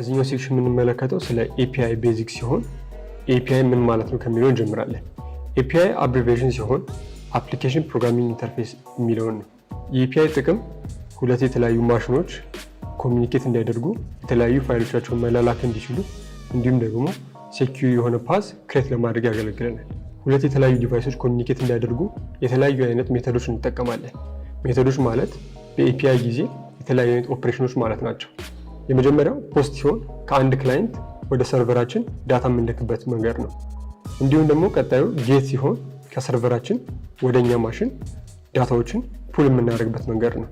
በዚህኛው ሴክሽን የምንመለከተው ስለ API ቤዚክ ሲሆን API ምን ማለት ነው ከሚለው እንጀምራለን። API አብሪቬሽን ሲሆን አፕሊኬሽን ፕሮግራሚንግ ኢንተርፌስ የሚለውን ነው። የAPI ጥቅም ሁለት የተለያዩ ማሽኖች ኮሚኒኬት እንዲያደርጉ የተለያዩ ፋይሎቻቸውን መላላክ እንዲችሉ እንዲሁም ደግሞ ሴኪዩር የሆነ ፓዝ ክሬት ለማድረግ ያገለግለናል። ሁለት የተለያዩ ዲቫይሶች ኮሚኒኬት እንዲያደርጉ የተለያዩ አይነት ሜተዶች እንጠቀማለን። ሜተዶች ማለት በAPI ጊዜ የተለያዩ አይነት ኦፕሬሽኖች ማለት ናቸው። የመጀመሪያው ፖስት ሲሆን ከአንድ ክላይንት ወደ ሰርቨራችን ዳታ የምንልክበት መንገድ ነው። እንዲሁም ደግሞ ቀጣዩ ጌት ሲሆን ከሰርቨራችን ወደ እኛ ማሽን ዳታዎችን ፑል የምናደርግበት መንገድ ነው።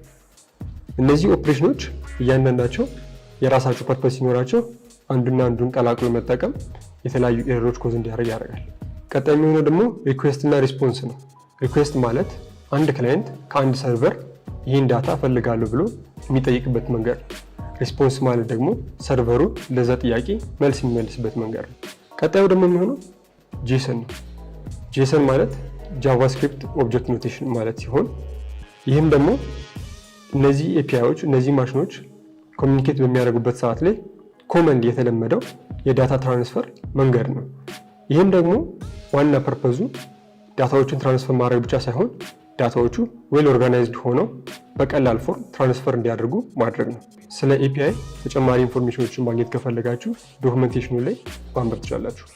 እነዚህ ኦፕሬሽኖች እያንዳንዳቸው የራሳቸው ፐርፐስ ሲኖራቸው አንዱና አንዱን ቀላቅሎ መጠቀም የተለያዩ ኤረሮች ኮዝ እንዲያደርግ ያደርጋል። ቀጣይ የሚሆነው ደግሞ ሪኩዌስት እና ሪስፖንስ ነው። ሪኩዌስት ማለት አንድ ክላይንት ከአንድ ሰርቨር ይህን ዳታ ፈልጋለሁ ብሎ የሚጠይቅበት መንገድ ነው። ሪስፖንስ ማለት ደግሞ ሰርቨሩ ለዛ ጥያቄ መልስ የሚመልስበት መንገድ ነው። ቀጣዩ ደግሞ የሚሆነው ጄሰን ነው። ጄሰን ማለት ጃቫስክሪፕት ኦብጀክት ኖቴሽን ማለት ሲሆን ይህም ደግሞ እነዚህ APIዎች እነዚህ ማሽኖች ኮሚኒኬት በሚያደርጉበት ሰዓት ላይ ኮመንሊ የተለመደው የዳታ ትራንስፈር መንገድ ነው። ይህም ደግሞ ዋና ፐርፐዙ ዳታዎችን ትራንስፈር ማድረግ ብቻ ሳይሆን ዳታዎቹ ዌል ኦርጋናይዝድ ሆነው በቀላል ፎርም ትራንስፈር እንዲያደርጉ ማድረግ ነው። ስለ API ተጨማሪ ኢንፎርሜሽኖችን ማግኘት ከፈለጋችሁ ዶክመንቴሽኑ ላይ ማንበብ ትችላላችሁ።